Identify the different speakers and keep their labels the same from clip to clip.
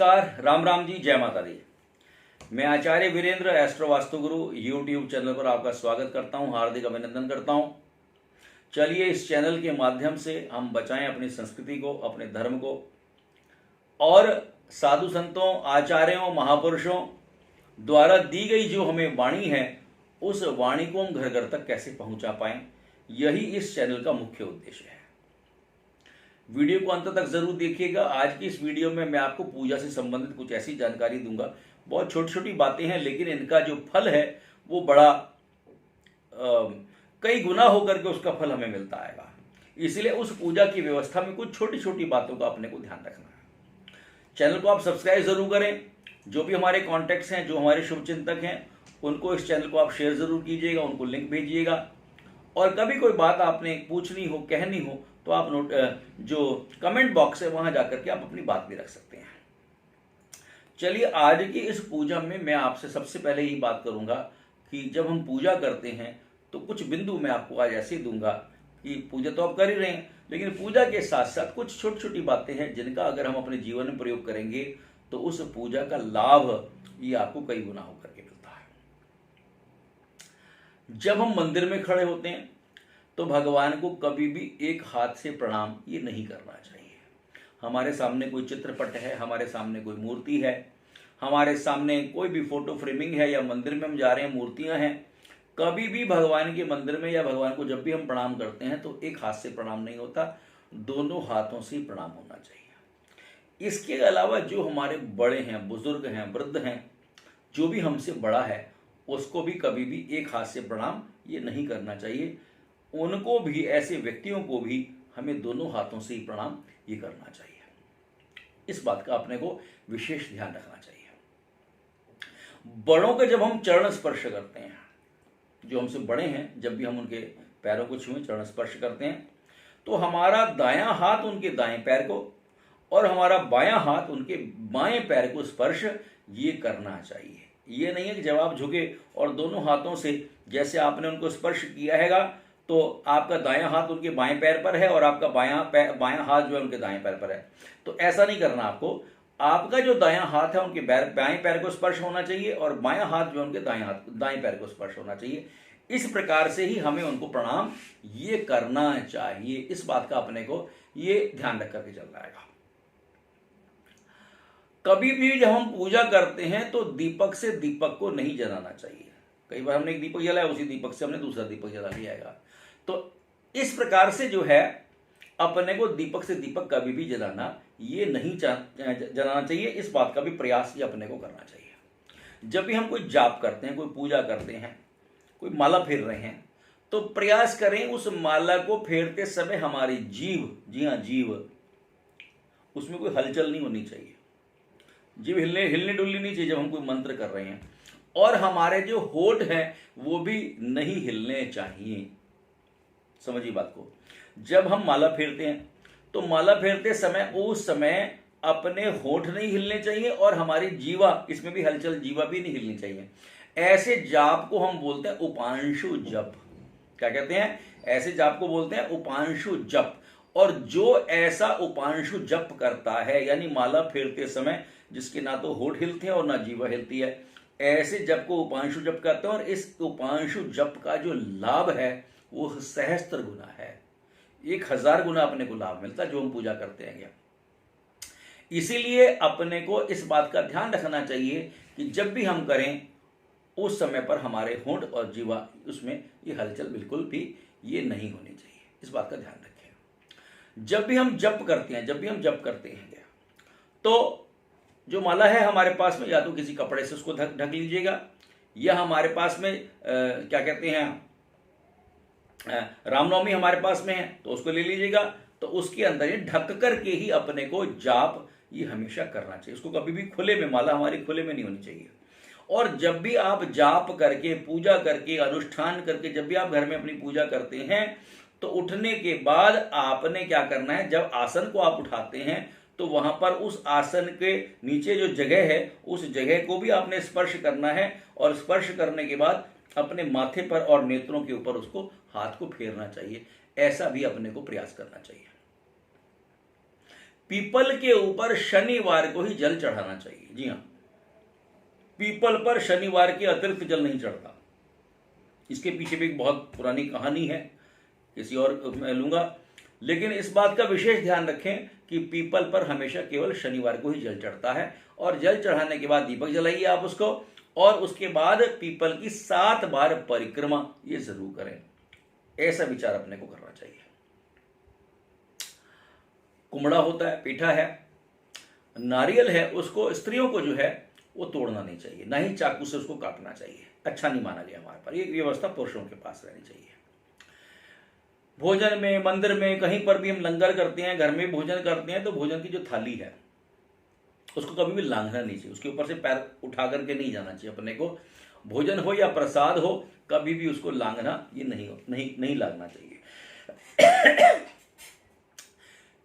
Speaker 1: नमस्कार, राम राम जी, जय माता दी। मैं आचार्य वीरेंद्र एस्ट्रो वास्तु गुरु यूट्यूब चैनल पर आपका स्वागत करता हूं, हार्दिक अभिनंदन करता हूं। चलिए इस चैनल के माध्यम से हम बचाएं अपनी संस्कृति को, अपने धर्म को और साधु संतों, आचार्यों, महापुरुषों द्वारा दी गई जो हमें वाणी है उस वाणी को हम घर घर तक कैसे पहुंचा पाएं, यही इस चैनल का मुख्य उद्देश्य है। वीडियो को अंत तक जरूर देखिएगा। आज की इस वीडियो में मैं आपको पूजा से संबंधित कुछ ऐसी जानकारी दूंगा। बहुत छोटी छोटी बातें हैं, लेकिन इनका जो फल है वो बड़ा कई गुना होकर के उसका फल हमें मिलता आएगा। इसलिए उस पूजा की व्यवस्था में कुछ छोटी छोटी बातों का अपने को ध्यान रखना है। चैनल को आप सब्सक्राइब जरूर करें। जो भी हमारे कॉन्टैक्ट्स हैं, जो हमारे शुभचिंतक हैं, उनको इस चैनल को आप शेयर जरूर कीजिएगा, उनको लिंक भेजिएगा। और कभी कोई बात आपने पूछनी हो, कहनी हो, तो आप जो कमेंट बॉक्स है वहां जाकर के आप अपनी बात भी रख सकते हैं। चलिए आज की इस पूजा में मैं आपसे सबसे पहले यही बात करूंगा कि जब हम पूजा करते हैं तो कुछ बिंदु मैं आपको आज ऐसे दूंगा कि पूजा तो आप कर ही रहे हैं, लेकिन पूजा के साथ साथ कुछ छोटी छोटी बातें हैं जिनका अगर हम अपने जीवन में प्रयोग करेंगे तो उस पूजा का लाभ ये आपको कई गुना होकर के मिलता है। जब हम मंदिर में खड़े होते हैं तो भगवान को कभी भी एक हाथ से प्रणाम ये नहीं करना चाहिए। हमारे सामने कोई चित्रपट है, हमारे सामने कोई मूर्ति है, हमारे सामने कोई भी फोटो फ्रेमिंग है, या मंदिर में हम जा रहे हैं, मूर्तियां हैं, कभी भी भगवान के मंदिर में या भगवान को जब भी हम प्रणाम करते हैं तो एक हाथ से प्रणाम नहीं होता, दोनों हाथों से प्रणाम होना चाहिए। इसके अलावा जो हमारे बड़े हैं, बुजुर्ग हैं, वृद्ध हैं, जो भी हमसे बड़ा है, उसको भी कभी भी एक हाथ से प्रणाम ये नहीं करना चाहिए। उनको भी, ऐसे व्यक्तियों को भी हमें दोनों हाथों से ही प्रणाम ये करना चाहिए। इस बात का अपने को विशेष ध्यान रखना चाहिए। बड़ों के जब हम चरण स्पर्श करते हैं, जो हमसे बड़े हैं, जब भी हम उनके पैरों को छुएं, चरण स्पर्श करते हैं, तो हमारा दायां हाथ उनके दाएं पैर को और हमारा बायां हाथ उनके बाएं पैर को स्पर्श ये करना चाहिए। ये नहीं है कि जब आप झुके और दोनों हाथों से जैसे आपने उनको स्पर्श किया हैगा तो आपका दायां हाथ उनके बाएं पैर पर है और आपका बायां हाथ जो है उनके दाएं पैर पर है, तो ऐसा नहीं करना आपको। आपका जो दायां हाथ है उनके बाएं पैर को स्पर्श होना चाहिए और बायां हाथ जो है उनके दाएं पैर को स्पर्श होना चाहिए। इस प्रकार से ही हमें उनको प्रणाम ये करना चाहिए। इस बात का अपने को ये ध्यान रख करके चलना है। कभी भी जब हम पूजा करते हैं तो दीपक से दीपक को नहीं जलाना चाहिए। कई बार हमने एक दीपक जलाया, उसी दीपक से हमने दूसरा दीपक जला लिया है। तो इस प्रकार से जो है अपने को दीपक से दीपक कभी भी जलाना ये नहीं जलाना चाहिए। इस बात का भी प्रयास ये अपने को करना चाहिए। जब भी हम कोई जाप करते हैं, कोई पूजा करते हैं, कोई माला फेर रहे हैं, तो प्रयास करें उस माला को फेरते समय हमारी जीभ, जी हाँ जीभ, उसमें कोई हलचल नहीं होनी चाहिए। जीभ हिलने डुलनी नहीं चाहिए जब हम कोई मंत्र कर रहे हैं। और हमारे जो होठ हैं वो भी नहीं हिलने चाहिए। समझिए बात को। जब हम माला फेरते हैं तो माला फेरते समय उस समय अपने होठ नहीं हिलने चाहिए और हमारी जीवा, इसमें भी हलचल, जीवा भी नहीं हिलनी चाहिए। ऐसे जाप को हम बोलते हैं उपांशु जप। क्या कहते हैं? ऐसे जाप को बोलते हैं उपांशु जप। और जो ऐसा उपांशु जप करता है, यानी माला फेरते समय जिसके ना तो होठ हिलते हैं और ना जीवा हिलती है, ऐसे जप को उपांशु जप करते हैं। और इस उपांशु जप का जो लाभ है वो सहस्त्र गुना है, 1000 गुना अपने को लाभ मिलता है जो हम पूजा करते हैं। इसीलिए अपने को इस बात का ध्यान रखना चाहिए कि जब भी हम करें उस समय पर हमारे होंठ और जीवा, उसमें ये हलचल बिल्कुल भी ये नहीं होनी चाहिए। इस बात का ध्यान रखें। जब भी हम जप करते हैं तो जो माला है हमारे पास में, या तो किसी कपड़े से उसको ढक लीजिएगा, या हमारे पास में क्या कहते हैं, रामनवमी हमारे पास में है तो उसको ले लीजिएगा। तो उसके अंदर ये ढक करके ही अपने को जाप ये हमेशा करना चाहिए। उसको कभी भी खुले में, माला हमारी खुले में नहीं होनी चाहिए। और जब भी आप जाप करके, पूजा करके, अनुष्ठान करके, जब भी आप घर में अपनी पूजा करते हैं तो उठने के बाद आपने क्या करना है, जब आसन को आप उठाते हैं तो वहां पर उस आसन के नीचे जो जगह है उस जगह को भी आपने स्पर्श करना है। और स्पर्श करने के बाद अपने माथे पर और नेत्रों के ऊपर उसको हाथ को फेरना चाहिए। ऐसा भी अपने को प्रयास करना चाहिए। पीपल के ऊपर शनिवार को ही जल चढ़ाना चाहिए। जी हाँ, पीपल पर शनिवार के अतिरिक्त जल नहीं चढ़ता। इसके पीछे भी एक बहुत पुरानी कहानी है, किसी और मैं लूंगा, लेकिन इस बात का विशेष ध्यान रखें कि पीपल पर हमेशा केवल शनिवार को ही जल चढ़ता है। और जल चढ़ाने के बाद दीपक जलाइए आप उसको, और उसके बाद पीपल की 7 बार परिक्रमा ये जरूर करें। ऐसा विचार अपने को करना चाहिए। कुमड़ा होता है, पेठा है, नारियल है, उसको स्त्रियों को जो है वो तोड़ना नहीं चाहिए, ना ही चाकू से उसको काटना चाहिए, अच्छा नहीं माना गया हमारे पर। ये व्यवस्था पुरुषों के पास रहनी चाहिए। भोजन में, मंदिर में, कहीं पर भी हम लंगर करते हैं, घर में भोजन करते हैं, तो भोजन की जो थाली है उसको कभी भी लांघना नहीं चाहिए, उसके ऊपर से पैर उठा करके नहीं जाना चाहिए अपने को। भोजन हो या प्रसाद हो, कभी भी उसको लांघना ये नहीं लागना चाहिए।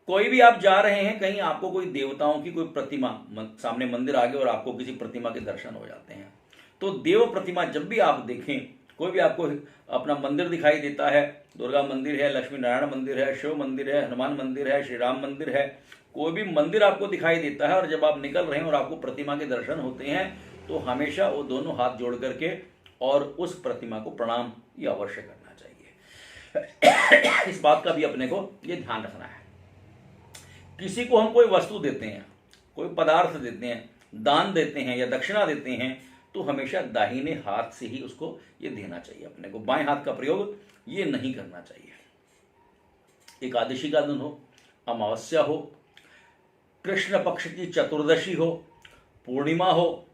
Speaker 1: कोई भी आप जा रहे हैं कहीं, आपको कोई देवताओं की कोई प्रतिमा सामने मंदिर आ गया और आपको किसी प्रतिमा के दर्शन हो जाते हैं, तो देव प्रतिमा जब भी आप देखें, कोई भी आपको अपना मंदिर दिखाई देता है, दुर्गा मंदिर है, लक्ष्मी नारायण मंदिर है, शिव मंदिर है, हनुमान मंदिर है, श्री राम मंदिर है, कोई भी मंदिर आपको दिखाई देता है और जब आप निकल रहे हैं और आपको प्रतिमा के दर्शन होते हैं, तो हमेशा वो दोनों हाथ जोड़ करके और उस प्रतिमा को प्रणाम ये अवश्य करना चाहिए। इस बात का भी अपने को ये ध्यान रखना है। किसी को हम कोई वस्तु देते हैं, कोई पदार्थ देते हैं, दान देते हैं या दक्षिणा देते हैं, तो हमेशा दाहिने हाथ से ही उसको ये देना चाहिए अपने को, बाएं हाथ का प्रयोग ये नहीं करना चाहिए। एकादशी का दिन हो, अमावस्या हो, कृष्ण पक्ष की चतुर्दशी हो, पूर्णिमा हो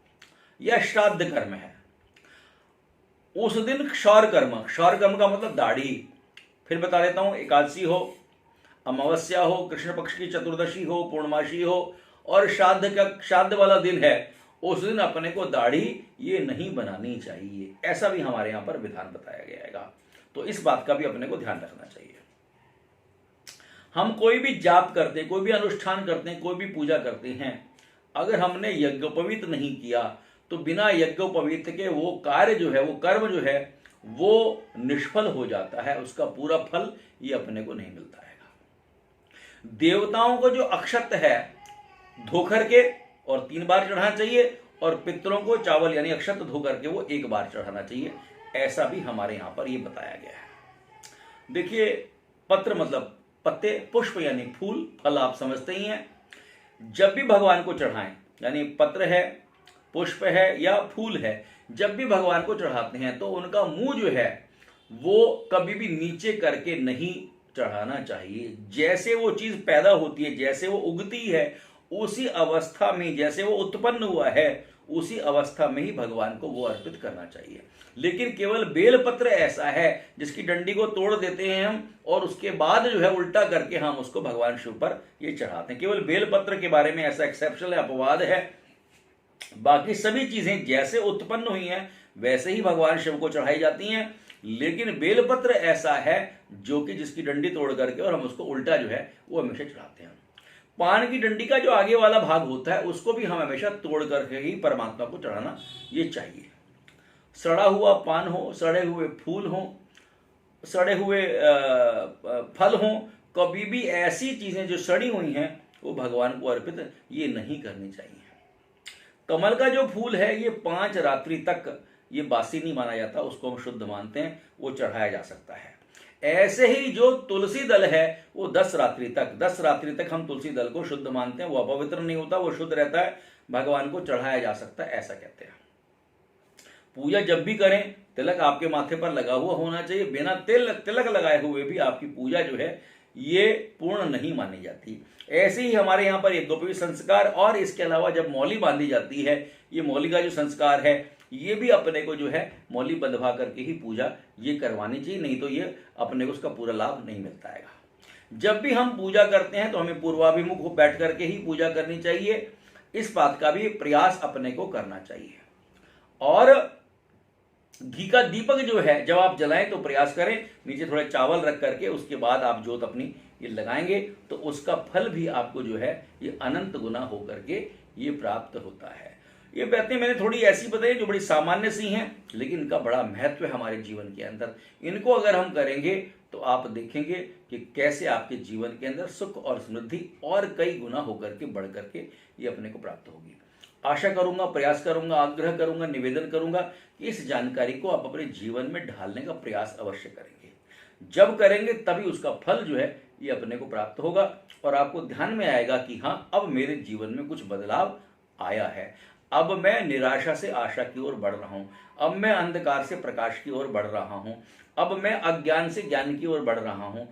Speaker 1: या श्राद्ध कर्म है, उस दिन क्षौर कर्म का मतलब दाढ़ी, फिर बता देता हूं, एकादशी हो, अमावस्या हो, कृष्ण पक्ष की चतुर्दशी हो, पूर्णमासी हो और श्राद्ध वाला दिन है, उस दिन अपने को दाढ़ी ये नहीं बनानी चाहिए। ऐसा भी हमारे यहां पर विधान बताया गया है, तो इस बात का भी अपने को ध्यान रखना चाहिए। हम कोई भी जाप करते हैं, कोई भी अनुष्ठान करते हैं, कोई भी पूजा करते हैं, अगर हमने यज्ञोपवीत नहीं किया तो बिना यज्ञोपवीत के वो कार्य जो है, वो कर्म जो है, वो निष्फल हो जाता है, उसका पूरा फल ये अपने को नहीं मिलता है। देवताओं को जो अक्षत है धो करके और 3 बार चढ़ाना चाहिए, और पितरों को चावल यानी अक्षत धो करके वो 1 बार चढ़ाना चाहिए। ऐसा भी हमारे यहां पर ये बताया गया है। देखिए, पत्र मतलब पत्ते, पुष्प यानी फूल, फल आप समझते ही हैं। जब भी भगवान को चढ़ाएं, यानी पत्र है, पुष्प है या फूल है, जब भी भगवान को चढ़ाते हैं तो उनका मुंह जो है वो कभी भी नीचे करके नहीं चढ़ाना चाहिए। जैसे वो चीज पैदा होती है, जैसे वो उगती है, उसी अवस्था में, जैसे वो उत्पन्न हुआ है, उसी अवस्था में ही भगवान को वो अर्पित करना चाहिए। लेकिन केवल बेलपत्र ऐसा है जिसकी डंडी को तोड़ देते हैं हम और उसके बाद जो है उल्टा करके हम उसको भगवान शिव पर ये चढ़ाते हैं। केवल बेलपत्र के बारे में ऐसा एक्सेप्शनल अपवाद है, बाकी सभी चीजें जैसे उत्पन्न हुई हैं वैसे ही भगवान शिव को चढ़ाई जाती हैं। लेकिन बेलपत्र ऐसा है जो कि जिसकी डंडी तोड़ करके और हम उसको उल्टा जो है वो हमेशा चढ़ाते हैं। पान की डंडी का जो आगे वाला भाग होता है उसको भी हम हमेशा तोड़ करके ही परमात्मा को चढ़ाना ये चाहिए। सड़ा हुआ पान हो, सड़े हुए फूल हो, सड़े हुए फल हो, कभी भी ऐसी चीजें जो सड़ी हुई हैं वो भगवान को अर्पित ये नहीं करनी चाहिए। कमल का जो फूल है ये 5 रात्रि तक ये बासी नहीं माना जाता, उसको हम शुद्ध मानते हैं, वो चढ़ाया जा सकता है। ऐसे ही जो तुलसी दल है वो 10 रात्रि तक हम तुलसी दल को शुद्ध मानते हैं, वो अपवित्र नहीं होता, वो शुद्ध रहता है, भगवान को चढ़ाया जा सकता है, ऐसा कहते हैं। पूजा जब भी करें तिलक आपके माथे पर लगा हुआ होना चाहिए, बिना तिलक लगाए हुए भी आपकी पूजा जो है ये पूर्ण नहीं मानी जाती। ऐसे ही हमारे यहाँ पर यज्ञोपवीत संस्कार और इसके अलावा जब मौली बांधी जाती है, ये मौली का जो संस्कार है ये भी अपने को जो है मौली बंधवा करके ही पूजा ये करवानी चाहिए, नहीं तो ये अपने को उसका पूरा लाभ नहीं मिलता है। जब भी हम पूजा करते हैं तो हमें पूर्वाभिमुख बैठ करके ही पूजा करनी चाहिए, इस बात का भी प्रयास अपने को करना चाहिए। और घी का दीपक जो है जब आप जलाएं तो प्रयास करें नीचे थोड़े चावल रख करके उसके बाद आप जोत अपनी ये लगाएंगे तो उसका फल भी आपको जो है ये अनंत गुना होकर के ये प्राप्त होता है। ये बातें मैंने थोड़ी ऐसी बताई जो बड़ी सामान्य सी हैं, लेकिन इनका बड़ा महत्व है हमारे जीवन के अंदर। इनको अगर हम करेंगे तो आप देखेंगे कि कैसे आपके जीवन के अंदर सुख और समृद्धि और कई गुना होकर के बढ़ करके ये अपने को प्राप्त होगी। आशा करूंगा, प्रयास करूंगा, आग्रह करूंगा, निवेदन करूंगा कि इस जानकारी को आप अपने जीवन में ढालने का प्रयास अवश्य करेंगे। जब करेंगे तभी उसका फल जो है ये अपने को प्राप्त होगा और आपको ध्यान में आएगा कि हाँ, अब मेरे जीवन में कुछ बदलाव आया है। अब मैं निराशा से आशा की ओर बढ़ रहा हूं, अब मैं अंधकार से प्रकाश की ओर बढ़ रहा हूं, अब मैं अज्ञान से ज्ञान की ओर बढ़ रहा हूं,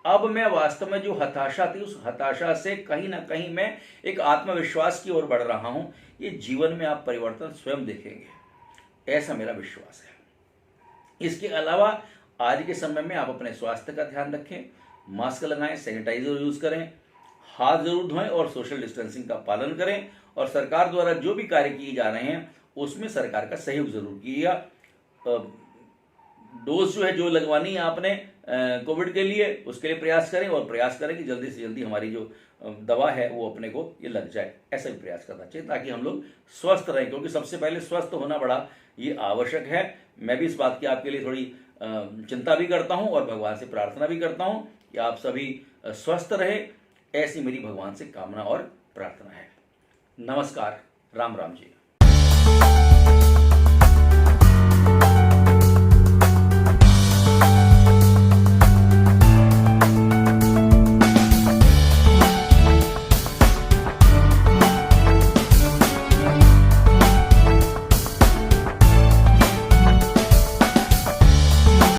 Speaker 1: अब मैं वास्तव में जो हताशा थी उस हताशा से कहीं ना कहीं मैं एक आत्मविश्वास की ओर बढ़ रहा हूं। ये जीवन में आप परिवर्तन स्वयं देखेंगे, ऐसा मेरा विश्वास है। इसके अलावा आज के समय में आप अपने स्वास्थ्य का ध्यान रखें, मास्क लगाएं, सैनिटाइजर यूज करें, हाथ जरूर धोएं और सोशल डिस्टेंसिंग का पालन करें और सरकार द्वारा जो भी कार्य किए जा रहे हैं उसमें सरकार का सहयोग जरूर कीजिएगा। डोज जो है जो लगवानी है आपने कोविड के लिए, उसके लिए प्रयास करें और प्रयास करें कि जल्दी से जल्दी हमारी जो दवा है वो अपने को ये लग जाए। ऐसा भी प्रयास करना चाहिए ताकि हम लोग स्वस्थ रहें, क्योंकि सबसे पहले स्वस्थ होना बड़ा ये आवश्यक है। मैं भी इस बात की आपके लिए थोड़ी चिंता भी करता हूं और भगवान से प्रार्थना भी करता हूं कि आप सभी स्वस्थ रहे, ऐसी मेरी भगवान से कामना और प्रार्थना है। नमस्कार, राम राम जी।